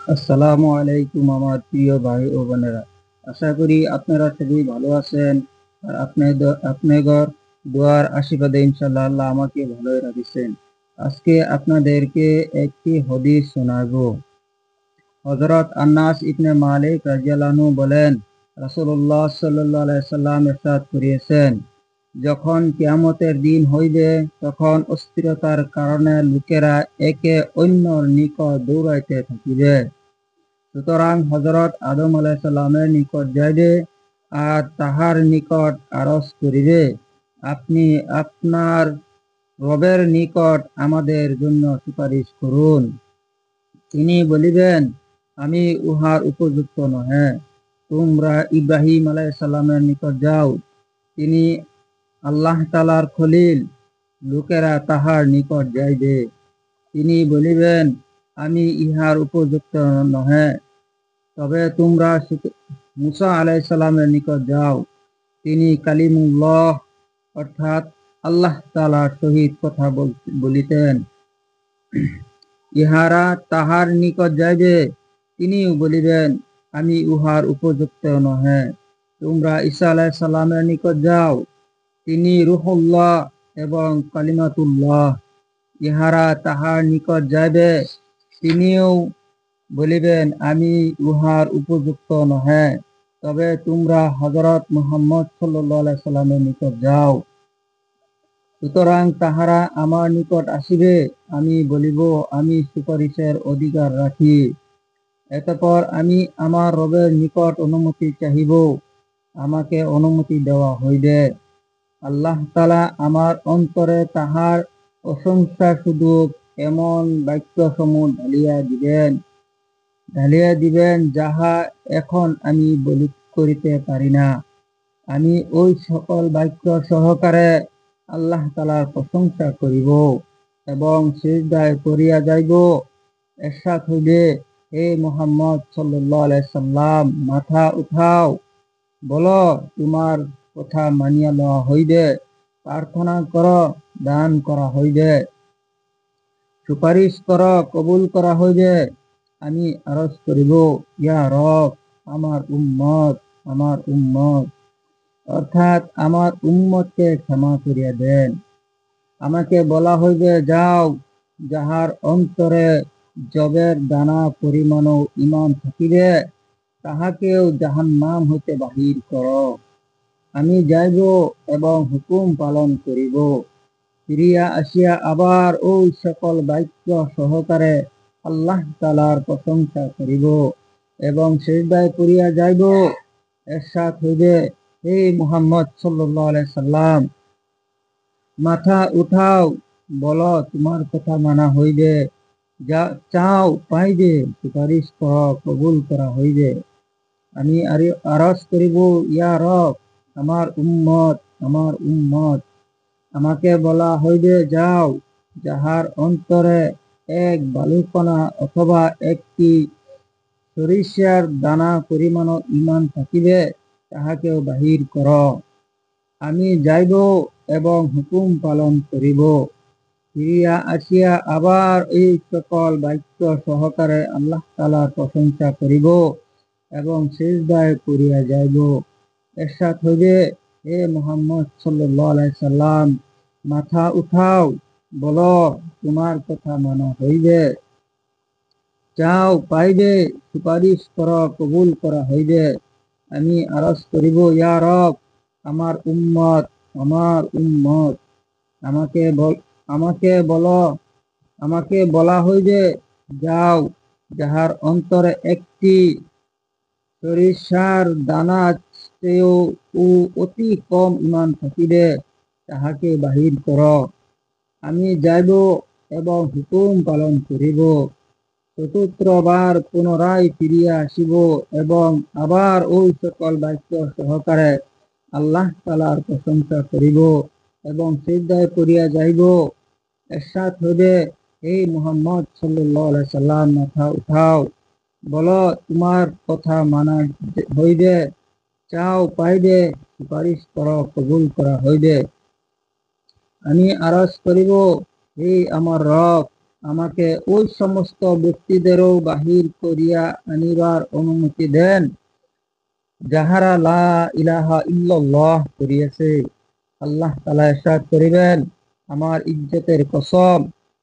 আসসালামু আলাইকুম আমার প্রিয় ভাই ও বোনেরা। আশা করি আপনারা সবাই ভালো আছেন। আর আপনাদের দোয়ার আশীর্বাদে ইনশাআল্লাহ আল্লাহ আমাকে ভালোই রাখছেন। আজকে আপনাদেরকে একটি হাদিস শোনাবো। হযরত আনাস ইবনে মালিক রাদিয়াল্লাহু আনহু বলেন, রাসূলুল্লাহ সাল্লাল্লাহু আলাইহি সাল্লাম ইরশাদ করিয়েছেন, যখন কিয়ামতের দিন হইবে তখন অস্থিরতার কারণে লোকেরা একে অন্যের নিকট দৌড়াইতে থাকিবে। সুতরাং হযরত আদম আলাইহিস সালামের নিকট যাইবে আর তাহার নিকট আরজ করিবে, আপনি আপনার রবের নিকট আমাদের জন্য সুপারিশ করুন। তিনি বলিবেন, আমি উহার উপযুক্ত নহে। তোমরা ইব্রাহিম আলাইহিস সালামের নিকট যাও, তিনি আল্লাহ তাআলার খলিল। লোকেরা তাহার নিকট যাইবে, তিনি বলিবেন, আমি ইহার উপযুক্ত নহে। তবে তোমরা মুসা আলাইহিস সালামের নিকট যাও, তিনি কালিমুল্লাহ অর্থাৎ আল্লাহ তাআলার সহিত কথা বলিতেন। ইহারা তাহার নিকট যাইবে, তিনিও বলিবেন, আমি উহার উপযুক্ত নহে। তোমরা ঈসা আলাইহিস সালামের নিকট যাও, তিনি রূহুল্লাহ এবং কালিমাতুল্লাহ। ইহারা তাহার নিকট যাইবে, তিনিও বলিবেন, আমি উহার উপযুক্ত নহে। তবে তোমরা হযরত মুহাম্মদ সাল্লাল্লাহু আলাইহি সাল্লামের নিকট যাও। সুতরাং তাহারা আমার নিকট আসিবে, আমি বলিব, আমি সুপারিশের অধিকার রাখি। এতঃপর আমি আমার রবের নিকট অনুমতি চাহিব, আমাকে অনুমতি দেওয়া হইবে। আল্লাহ তাআলা আমার অন্তরে তাহার প্রশংসা শুধু এমন বাক্যসমূহ ঢালিয়া দিবেন যাহা এখন আমি করিতে পারি না। আমি ওই সকল বাক্য সহকারে আল্লাহ তাআলার প্রশংসা করিব এবং সিজদায় পড়িয়া যাইব। এরশাদ হইবে, হে মুহাম্মদ সাল্লাল্লাহু আলাইহি সাল্লাম, মাথা উঠাও, বলো, তোমার কথা মানিয়া লওয়া হইবে। প্রার্থনা কর, দান করা হইবে। সুপারিশ কর, কবুল করা হইবে। আমি আরজ করিব, ইয়া রব, আমার উম্মত, আমার উম্মত, অর্থাৎ আমার উম্মতকে ক্ষমা করিয়া দেন। আমাকে বলা হইবে, যাও, যাহার অন্তরে জবের দানা পরিমাণও ঈমান থাকিবে, তাহাকেও জাহান্নাম হইতে বাহির কর। আমি যাইব এবং হুকুম পালন করিব। ফিরিয়া আসিয়া আবার ওই সকল বাক্য সহকারে আল্লাহ তাআলার প্রশংসা করিব এবং সিজদায় পড়িয়া যাইব। এরশাদ হইবে, হে মুহাম্মদ সাল্লাল্লাহু আলাইহি সাল্লাম, মাথা উঠাও, বলো, তোমার কথা মানা হইবে। যা চাও পাইবে, সুপারিশ কর, কবুল করা হইবে। আমি আরজ করিব, ইয়া রব, আমার উম্মত, আমার উম্মত। আমাকে বলা হইবে, যাও, যাহার অন্তরে এক বালুকণা অথবা একটি সরিষার দানা পরিমাণ ঈমান থাকিবে, তাহাকেও বাহির কর। আমি যাইব এবং হুকুম পালন করিব। ফিরিয়া আসিয়া আবার এই সকল বাক্য সহকারে আল্লাহ তাআলার প্রশংসা করিব এবং সিজদায় পড়িয়া যাইব। এরশাদ হইবে, হে মুহাম্মদ সাল্লাল্লাহু আলাইহি সাল্লাম, মাথা উঠাও, বলো, তোমার কথা মানা হইবে। চাও পাইবে, সুপারিশ কর, কবুল করা হইবে। আমি আরজ করিব, ইয়া রব, আমার উম্মত, আমার উম্মত। আমাকে আমাকে বলা হইবে, যাও, যাহার অন্তরে একটি সরিষার দানা চেয়েও অতি কম ঈমান থাকিবে, তাহাকে বাহির কর। আমি যাইব এবং হুকুম পালন করিব। চতুর্থবার পুনরায় ফিরিয়া আসিব এবং আবার ওই সকল বাক্য সহকারে আল্লাহ তাআলার প্রশংসা করিব এবং সিজদায় পড়িয়া যাইব। এরশাদ হইবে, হে মুহাম্মদ সাল্লাল্লাহু আলাইহি সাল্লাম, মাথা উঠাও, বলো, তোমার কথা মানা হইবে। চাও পাইবে, সুপারিশ কর, কবুল করা হইবে। আমি আরজ করিব, হে আমার রব, আমাকে ওই সমস্ত ব্যক্তিদেরও বাহির করিয়া আনিবার অনুমতি দেন যাহারা লা ইলাহা ইল্লাল্লাহ করিয়াছে। আল্লাহ তাআলা ইরশাদ করিবেন, আমার ইজ্জতের কসম,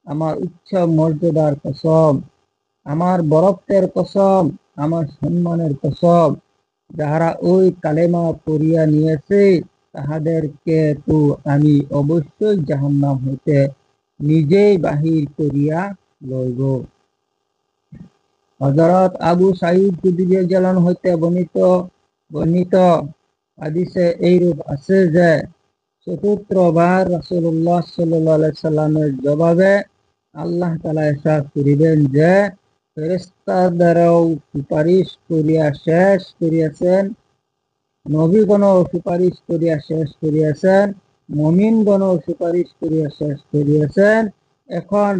আমার উচ্চ মর্যাদার কসম, আমার বরত্বের কসম, আমার সম্মানের কসম, যাহারা ওই কালেমা পড়িয়া নিয়েছে তাহাদেরকে তো আমি অবশ্যই জাহান্নাম হইতে নিজেই বাহির করিয়া লইব। হযরত আবু সাঈদ খুদরী রাদিয়াল্লাহু হইতে বর্ণিত হাদিসে এইরূপ আছে যে চতুর্থবার রাসূলুল্লাহ সাল্লাল্লাহু আলাইহি সাল্লামের জবাবে আল্লাহ তাআলা ইরশাদ করিবেন যে ফেরেশতাদেরও সুপারিশ করিয়া শেষ করিয়াছেন, নবীগণও সুপারিশ করিয়া শেষ করিয়াছেন, মুমিনগণও সুপারিশ করিয়া শেষ করিয়াছেন, এখন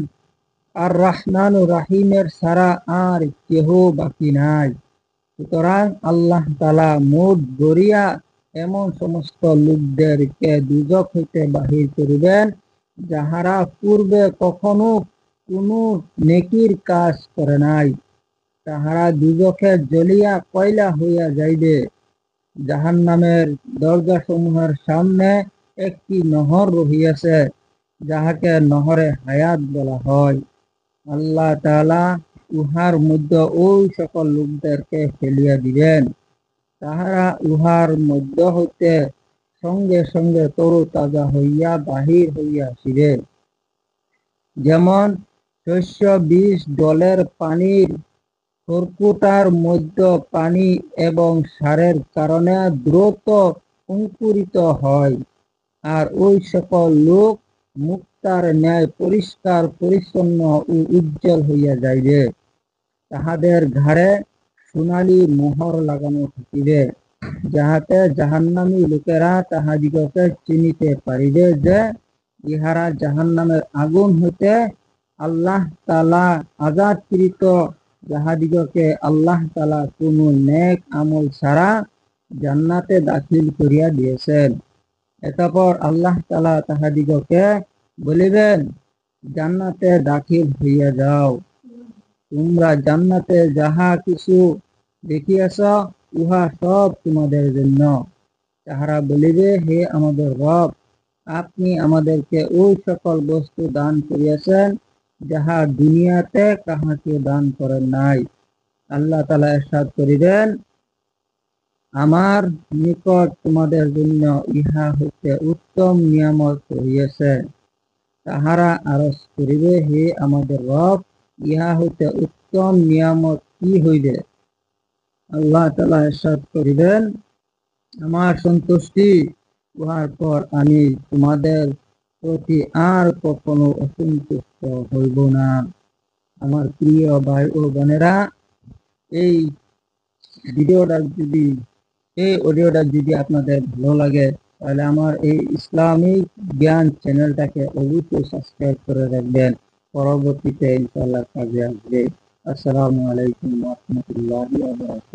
আর রহমানুর রাহিমের ছাড়া আর কেহ বাকি নাই। সুতরাং আল্লাহ তাআলা মোট গড়িয়া এমন সমস্ত লোকদেরকে দুজক হইতে বাহির করিবেন যাহারা পূর্বে কখনো কোনো নেকির কাজ করে নাই। তাহারা দুজকে জ্বলিয়া কয়লা হইয়া যাইবে। জাহান্নামের দরজাসমূহের সামনে একটি নহর রহিয়াছে, যাহাকে নহরে হায়াত বলা হয়। আল্লাহ তাআলা উহার মধ্যে ওই সকল লোকদেরকে ফেলিয়া দিবেন, তাহারা উহার মধ্য হইতে সঙ্গে সঙ্গে তরতাজা হইয়া বাহির হইয়া আসিবে। যেমন শস্য বীজ জলের পানির খড়কুটার মধ্যে পানি এবং সারের কারণে দ্রুত অঙ্কুরিত হয়, আর ওই সকল লোক মুক্তার ন্যায় পরিষ্কার পরিচ্ছন্ন ও উজ্জ্বল হইয়া যাইবে। তাহাদের ঘাড়ে সোনালী মোহর লাগানো থাকিবে, যাহাতে জাহান্নামী লোকেরা তাহাদিগকে চিনিতে পারিবে যে ইহারা জাহান্নামের আগুন হইতে আল্লাহ তাআলা আযাদকৃত যাহাদিগকে আল্লাহ তাআলা কোনো নেক আমল ছাড়া জান্নাতে দাখিল করিয়া দিয়েছেন। এতঃপর আল্লাহ তাআলা তাহাদিগকে বলিবেন, জান্নাতে দাখিল হইয়া যাও, তোমরা জান্নাতে যাহা কিছু দেখিয়াছ উহা সব তোমাদের জন্য। তাহারা বলিবে, হে আমাদের রব, আপনি আমাদেরকে ওই সকল বস্তু দান করিয়াছেন যাহা দুনিয়াতে কাহাকে দান করেন নাই। আল্লাহ তাআলা ইরশাদ করিবেন, আমার নিকট তোমাদের জন্য ইহা হইতে উত্তম নিয়ামত রহিয়াছে। তাহারা আরজ করিবে, হে আমাদের রব, ইহা হইতে উত্তম নিয়ামত কি হইবে? আল্লাহ তাআলা ইরশাদ করিবেন, আমার সন্তুষ্টি, উহার পর আমি তোমাদের প্রতি আর কখনো অসন্তুষ্ট হইব না। আমার প্রিয় ভাই ও বোনেরা, এই অডিওটা যদি আপনাদের ভালো লাগে তাহলে আমার এই ইসলামিক জ্ঞান চ্যানেলটাকে অবশ্যই সাবস্ক্রাইব করে রাখবেন। পরবর্তীতে ইনশাআল্লাহ কাজে আসবে। আসসালামু আলাইকুম ওয়া রাহমাতুল্লাহি ওয়া বারাকাতুহু।